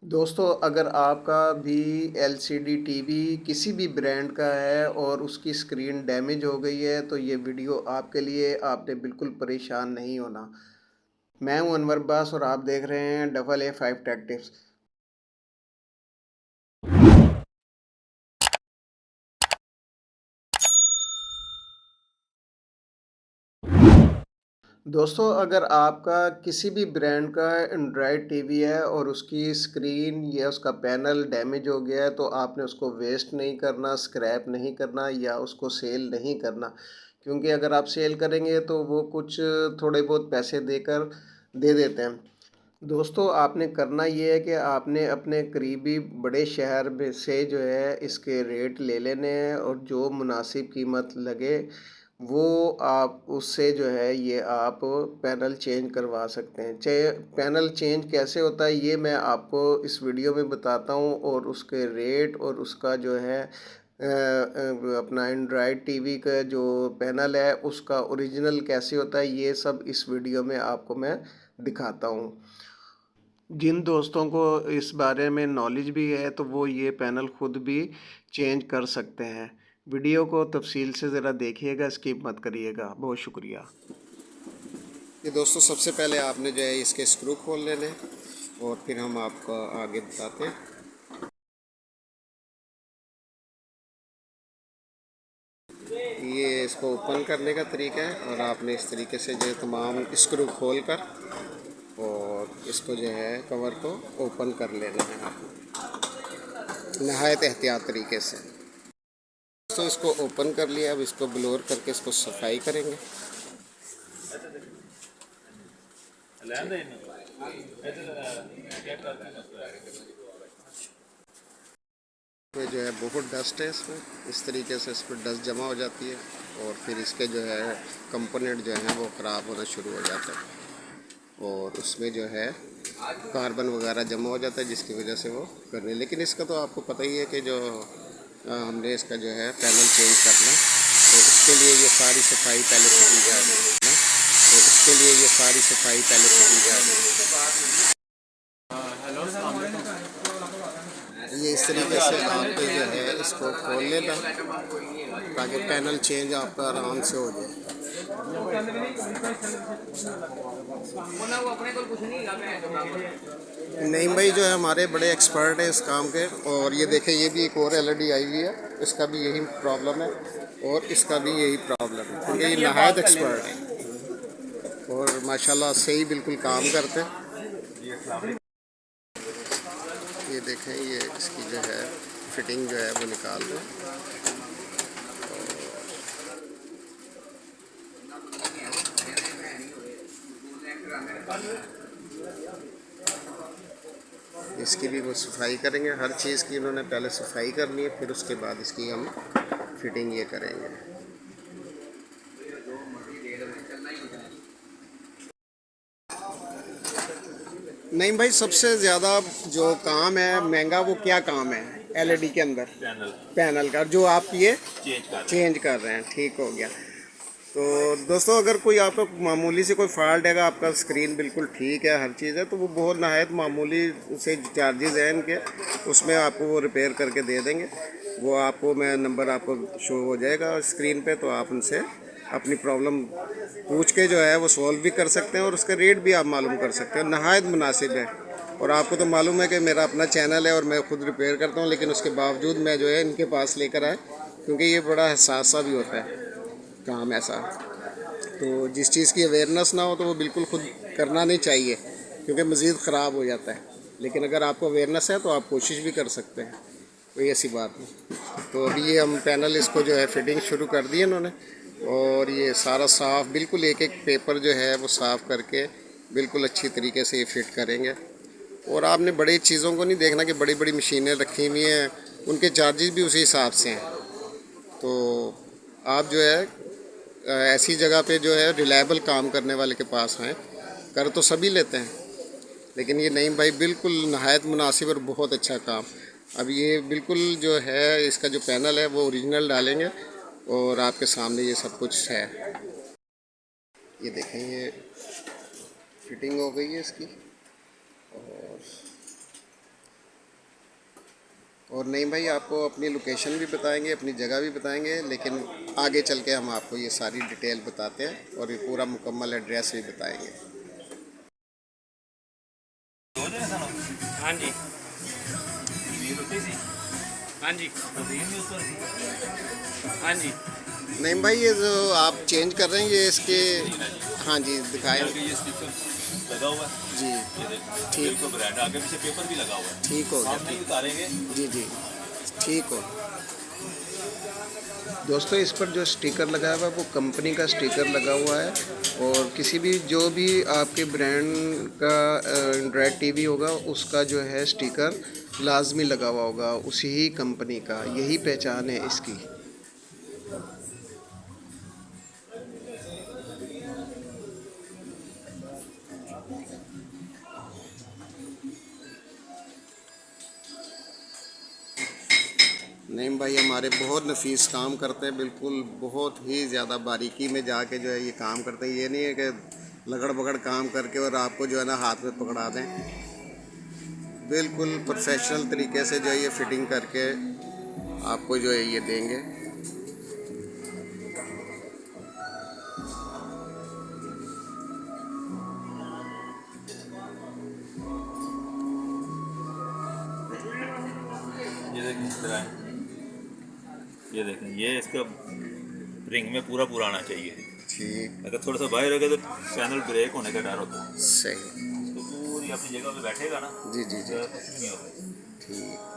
दोस्तों, अगर आपका भी एलसीडी टीवी किसी भी ब्रांड का है और उसकी स्क्रीन डैमेज हो गई है तो ये वीडियो आपके लिए। आपने बिल्कुल परेशान नहीं होना। मैं हूं अनवर अब्बास और आप देख रहे हैं double A five take tips. दोस्तों, अगर आपका किसी भी ब्रांड का एंड्रॉयड टीवी है और उसकी स्क्रीन या उसका पैनल डैमेज हो गया है तो आपने उसको वेस्ट नहीं करना, स्क्रैप नहीं करना या उसको सेल नहीं करना। क्योंकि अगर आप सेल करेंगे तो वो कुछ थोड़े बहुत पैसे देकर दे देते हैं। दोस्तों, आपने करना ये है कि आपने अपने करीबी बड़े शहर में से जो है इसके रेट ले लेने हैं और जो मुनासिब कीमत लगे वो आप उससे जो है ये आप पैनल चेंज करवा सकते हैं। पैनल चेंज कैसे होता है ये मैं आपको इस वीडियो में बताता हूँ, और उसके रेट और उसका जो है अपना एंड्रॉयड टीवी का जो पैनल है उसका ओरिजिनल कैसे होता है ये सब इस वीडियो में आपको मैं दिखाता हूँ। जिन दोस्तों को इस बारे में नॉलेज भी है तो वो ये पैनल खुद भी चेंज कर सकते हैं। वीडियो को तफसील से ज़रा देखिएगा, स्किप मत करिएगा। बहुत शुक्रिया। ये दोस्तों, सबसे पहले आपने जो है इसके स्क्रू खोल लेने और फिर हम आपको आगे बताते हैं। ये इसको ओपन करने का तरीका है और आपने इस तरीके से जो तमाम स्क्रू खोल कर और इसको जो है कवर को ओपन कर लेना है आपने नहायत एहतियात तरीके से। तो इसको ओपन कर लिया, अब इसको ब्लोर करके इसको सफाई करेंगे। तो जो है बहुत डस्ट है इसमें, इस तरीके से इस पर डस्ट जमा हो जाती है और फिर इसके जो है कंपोनेंट जो हैं वो ख़राब होना शुरू हो जाते हैं और उसमें जो है कार्बन वगैरह जमा हो जाता है जिसकी वजह से वो करने। लेकिन इसका तो आपको पता ही है कि जो हमने इसका जो है पैनल चेंज करना, तो इसके लिए ये सारी सफाई पहले से की जाएगी ना, तो इसके लिए ये सारी सफाई पहले से की जाएगी। ये इस तरीके से आपको जो है इसको खोल लेना ताकि पैनल चेंज आपका आराम से हो जाए। नहीं भाई, जो है हमारे बड़े एक्सपर्ट हैं इस काम के। और ये देखें, ये भी एक और एलईडी आई हुई है, इसका भी यही प्रॉब्लम है और इसका भी यही प्रॉब्लम है क्योंकि ये नहायत एक्सपर्ट है और माशाल्लाह सही बिल्कुल काम करते हैं। ये देखें, ये इसकी जो है फिटिंग जो है वो निकाल दें। इसकी भी वो सफाई करेंगे, हर चीज़ की उन्होंने पहले सफाई करनी है, फिर उसके बाद इसकी हम फिटिंग ये करेंगे। नहीं भाई, सबसे ज़्यादा जो काम है महंगा वो क्या काम है एलईडी के अंदर? पैनल का, जो आप ये चेंज कर रहे हैं। ठीक हो गया। तो दोस्तों, अगर कोई आपका मामूली से कोई फॉल्ट है, आपका स्क्रीन बिल्कुल ठीक है, हर चीज़ है, तो वो बहुत नहायत मामूली से चार्जेस हैं इनके, उसमें आपको वो रिपेयर करके दे देंगे। वो आपको मैं नंबर आपको शो हो जाएगा स्क्रीन पे, तो आप उनसे अपनी प्रॉब्लम पूछ के जो है वो सॉल्व भी कर सकते हैं और उसका रेट भी आप मालूम कर सकते हैं। नहायत मुनासिब है। और आपको तो मालूम है कि मेरा अपना चैनल है और मैं खुद रिपेयर करता हूँ, लेकिन उसके बावजूद मैं जो है इनके पास लेकर आया क्योंकि ये बड़ा हसास सा भी होता है काम ऐसा। तो जिस चीज़ की अवेयरनेस ना हो तो वो बिल्कुल खुद करना नहीं चाहिए क्योंकि मज़ीद ख़राब हो जाता है। लेकिन अगर आपको अवेयरनेस है तो आप कोशिश भी कर सकते हैं, कोई ऐसी बात नहीं। तो अभी ये हम पैनल इसको जो है फिटिंग शुरू कर दी इन्होंने और ये सारा साफ़ बिल्कुल एक एक पेपर जो है वो साफ़ करके बिल्कुल अच्छी तरीके से ये फिट करेंगे। और आपने बड़ी चीज़ों को नहीं देखना कि बड़ी बड़ी मशीनें रखी हुई हैं, उनके चार्जेस भी उसी हिसाब से हैं। तो आप जो है ऐसी जगह पे जो है रिलायबल काम करने वाले के पास हैं। कर तो सभी लेते हैं, लेकिन ये नहीं भाई, बिल्कुल नहायत मुनासिब और बहुत अच्छा काम। अब ये बिल्कुल जो है इसका जो पैनल है वो ओरिजिनल डालेंगे और आपके सामने ये सब कुछ है। ये देखें, ये फिटिंग हो गई है इसकी और और नहीं भाई आपको अपनी लोकेशन भी बताएंगे, अपनी जगह भी बताएंगे, लेकिन आगे चल के हम आपको ये सारी डिटेल बताते हैं और ये पूरा मुकम्मल एड्रेस भी बताएंगे। हाँ जी, हाँ जी, हाँ जी। नहीं भाई ये जो आप चेंज कर रहे हैं ये इसके, हाँ जी दिखाएं ये स्टिकर लगा हुआ है, जी। ये देखो ठीक, तो ब्रांड आगे पीछे पेपर भी लगा हुआ है, ठीक हो गया, सामने ही उतारेंगे। जी जी ठीक हो। दोस्तों इस पर जो स्टिकर लगा हुआ है वो कंपनी का स्टिकर लगा हुआ है, और किसी भी जो भी आपके ब्रांड का एंड्रॉयड टीवी होगा उसका जो है स्टिकर लाजमी लगा हुआ होगा, उसी ही कंपनी का, यही पहचान है इसकी। नईम भाई हमारे बहुत नफीस काम करते हैं, बिल्कुल बहुत ही ज़्यादा बारीकी में जाके जो है ये काम करते हैं। ये नहीं है कि लगड़ बगड़ काम करके और आपको जो है ना हाथ में पकड़ा दें, बिल्कुल प्रोफेशनल तरीके से जो है ये फिटिंग करके आपको जो है ये देंगे। ये देखें इस तरह है। ये देखें, ये इसका रिंग में पूरा पूरा आना चाहिए। ठीक, अगर थोड़ा सा बाहर होगा तो पैनल ब्रेक होने का डर होता है। सही, तो पूरी अपनी जगह पे बैठेगा ना, जी जी जी तो कुछ नहीं होगा। ठीक।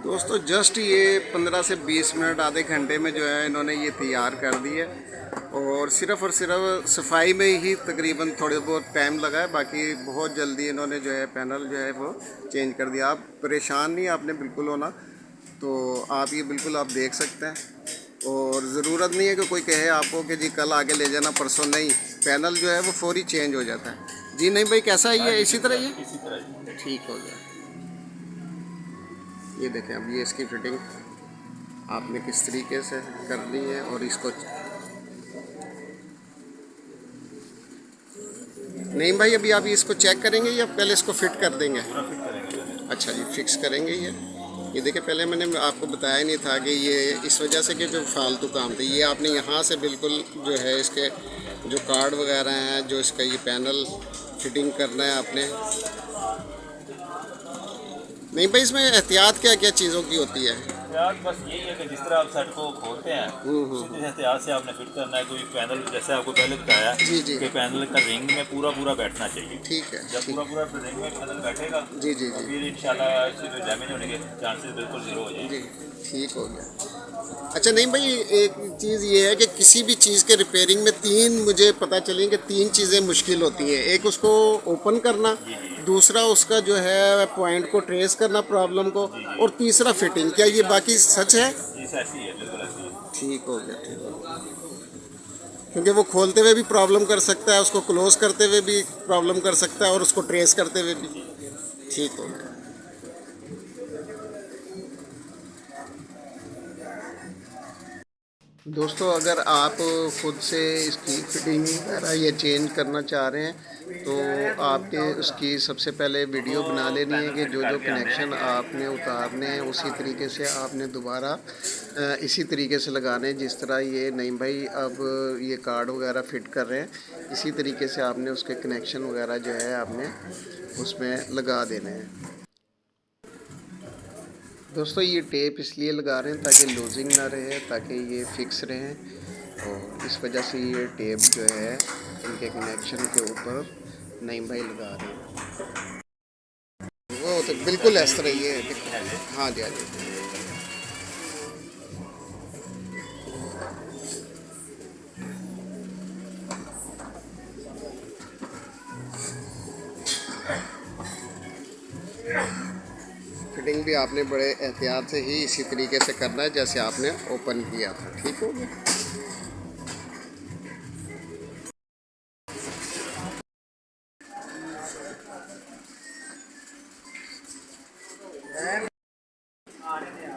दोस्तों जस्ट ये 15 से 20 मिनट आधे घंटे में जो है इन्होंने ये तैयार कर दी है, और सिर्फ सफाई में ही तकरीबन थोड़े बहुत टाइम लगा है, बाकी बहुत जल्दी इन्होंने जो है पैनल जो है वो चेंज कर दिया। आप परेशान नहीं आपने बिल्कुल होना, तो आप ये बिल्कुल आप देख सकते हैं, और ज़रूरत नहीं है कि कोई कहे आपको कि जी कल आके ले जाना परसों, नहीं, पैनल जो है वो फौरी चेंज हो जाता है। जी नहीं भाई कैसा है ये, इसी तरह ये इसी तरह ठीक हो गया। ये देखें अब ये इसकी फिटिंग आपने किस तरीके से करनी है, और इसको नहीं भाई अभी आप इसको चेक करेंगे या पहले इसको फिट कर देंगे? पूरा फिट करेंगे पहले। अच्छा जी फिक्स करेंगे ये देखिए पहले मैंने आपको बताया नहीं था कि ये इस वजह से कि जो फालतू काम थे ये आपने यहाँ से बिल्कुल जो है इसके जो कार्ड वगैरह हैं, जो इसका ये पैनल फिटिंग करना है आपने। नहीं भाई इसमें एहतियात क्या क्या चीज़ों की होती है? एहतियात बस यही है कि जिस तरह आप सेट को खोलते हैं उसी तरह एहतियात से आपने फिट करना है। कोई पैनल जैसे आपको पहले बताया जी जी कि पैनल का रिंग में पूरा पूरा बैठना चाहिए। ठीक है, जब ठीक, पूरा पूरा रिंग में पैनल बैठेगा जी जी जी फिर इंशाल्लाह इसमें डैमेज होने के चांसेस बिल्कुल जीरो हो जाएंगे। जी ठीक हो गया। अच्छा नहीं भाई एक चीज़ ये है कि किसी भी चीज़ के रिपेयरिंग में तीन, मुझे पता चली कि तीन चीज़ें मुश्किल होती हैं। एक उसको ओपन करना, दूसरा उसका जो है पॉइंट को ट्रेस करना प्रॉब्लम को, और तीसरा फिटिंग। क्या ये बाकी सच है? जी ऐसी है, बिल्कुल ऐसी है। ठीक हो गया, ठीक हो गया। क्योंकि वो खोलते हुए भी प्रॉब्लम कर सकता है, उसको क्लोज करते हुए भी प्रॉब्लम कर सकता है, और उसको ट्रेस करते हुए भी। ठीक हो गया। दोस्तों अगर आप खुद से इसकी फिटिंग वगैरह ये चेंज करना चाह रहे हैं तो आपके उसकी सबसे पहले वीडियो बना लेनी है कि जो जो कनेक्शन आपने उतारने हैं उसी तरीके से आपने दोबारा इसी तरीके से लगाने हैं, जिस तरह ये नहीं भाई अब ये कार्ड वगैरह फिट कर रहे हैं, इसी तरीके से आपने उसके कनेक्शन वगैरह जो है आपने उसमें लगा देने हैं। दोस्तों ये टेप इसलिए लगा रहे हैं ताकि लूजिंग ना रहे, ताकि ये फिक्स रहें, और इस वजह से ये टेप जो है इनके कनेक्शन के ऊपर नहीं भाई लगा रहे हैं। वो तो बिल्कुल इस तरह ये, हाँ जी हाँ जी। फिटिंग भी आपने बड़े एहतियात से ही इसी तरीके से करना है जैसे आपने ओपन किया था। ठीक हो गया।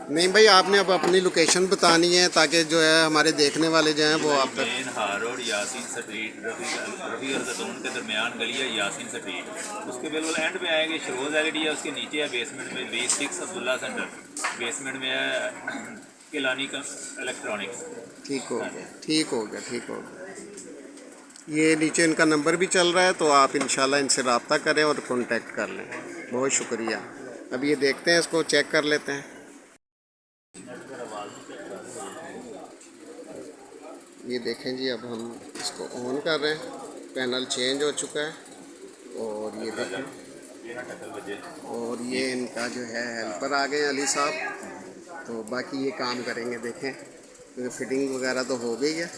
नहीं भाई, आपने अब अपनी लोकेशन बतानी है ताकि जो है हमारे देखने वाले जो हैं वो आप तक। मेन हार रोड यासीन स्ट्रीट रफ़ी ज़ैतून के दरमियान गली है यासीन स्ट्रीट, उसके बिल्कुल एंड में आएंगे शरोज़ एलईडी है, उसके नीचे है बेसमेंट में B6 अब्दुल्ला सेंटर, बेसमेंट में है किलानी का इलेक्ट्रॉनिक्स। ठीक हो गया, ठीक हो गया, ठीक हो गया। ये नीचे इनका नंबर भी चल रहा है, तो आप इंशाल्लाह इनसे रब्ता करें और कांटेक्ट कर लें। बहुत शुक्रिया। अब ये देखते हैं, इसको चेक कर लेते हैं। ये देखें जी, अब हम इसको ऑन कर रहे हैं, पैनल चेंज हो चुका है। और ये देखें, और ये इनका जो है हेल्पर आ गए अली साहब, तो बाकी ये काम करेंगे। देखें, क्योंकि फिटिंग वगैरह तो हो गई है,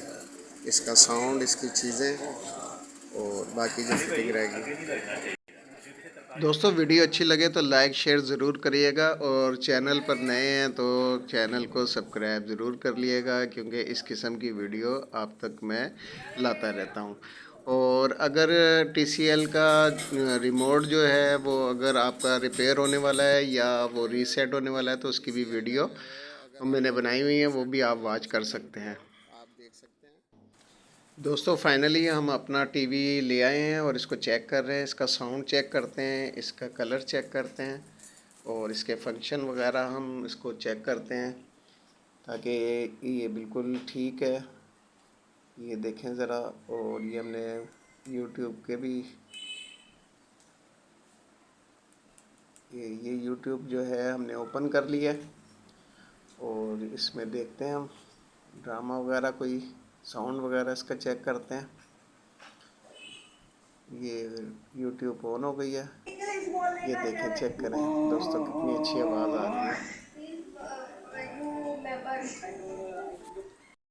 इसका साउंड, इसकी चीज़ें और बाकी जो फिटिंग रहेगी। दोस्तों, वीडियो अच्छी लगे तो लाइक शेयर ज़रूर करिएगा, और चैनल पर नए हैं तो चैनल को सब्सक्राइब ज़रूर कर लिएगा, क्योंकि इस किस्म की वीडियो आप तक मैं लाता रहता हूं। और अगर TCL का रिमोट जो है वो अगर आपका रिपेयर होने वाला है या वो रीसेट होने वाला है, तो उसकी भी वीडियो मैंने बनाई हुई है, वो भी आप वॉच कर सकते हैं। आप देख सकते हैं। दोस्तों, फाइनली हम अपना टीवी ले आए हैं और इसको चेक कर रहे हैं। इसका साउंड चेक करते हैं, इसका कलर चेक करते हैं, और इसके फंक्शन वगैरह हम इसको चेक करते हैं, ताकि ये बिल्कुल ठीक है। ये देखें ज़रा। और ये हमने YouTube के भी ये YouTube जो है हमने ओपन कर लिया है, और इसमें देखते हैं हम ड्रामा वगैरह, कोई साउंड वगैरह इसका चेक करते हैं। ये YouTube ऑन हो गई है। ये देखें, चेक करें दोस्तों, कितनी अच्छी आवाज़ आ रही है।